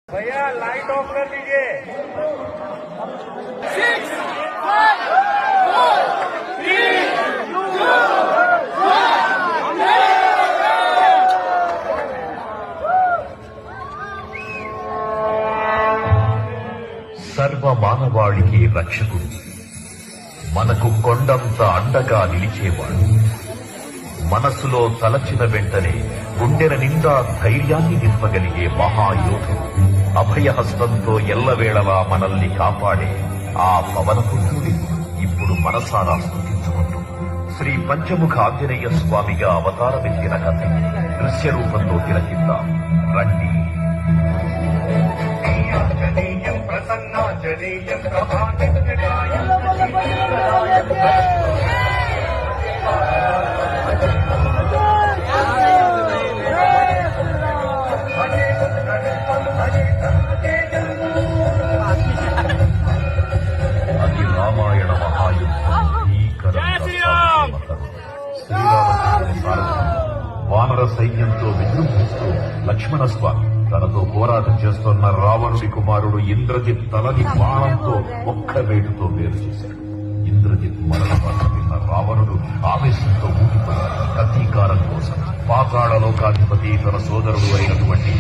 भैया light of कर लीजिए। 6, 5, 4, 3, 2, 1 సర్వ మానవాళికి రక్షకుడు, మనకు కొండంత అండగా నిలిచేవాడు, మనసులో తలచిన వెంటనే గుండెల నిండా ధైర్యాన్ని నింపగలిగే మహాయోధుడు, అభయహస్తంతో ఎల్లవేళలా మనల్ని కాపాడే ఆ పవనపుత్రుడి ఇప్పుడు మనసారా స్తుతించుకుంటూ శ్రీ పంచముఖ ఆంజనేయ స్వామిగా అవతారమెత్తిన కథ దృశ్య రూపంలో తిలకిద్దాం రండి. ప్రసన్నాంజనేయం ప్రభాతం అది రామాయణ మహాయుద్ధం. శ్రీరామచంద్రుని సారథ్యం వానర సైన్యంతో విజృంభిస్తూ లక్ష్మణస్వామి తనతో పోరాటం చేస్తున్న రావణుడి కుమారుడు ఇంద్రజిత్ తలని బాణంతో ఒక్క వేటుతో వేరు చేశాడు. ఇంద్రజిత్ మరణ వార్త విన్న రావణుడు ఆవేశంతో ఊగిపోయాడు. ప్రతీకారం కోసం పాతాళ లోకాధిపతి తన సోదరుడు అయినటువంటి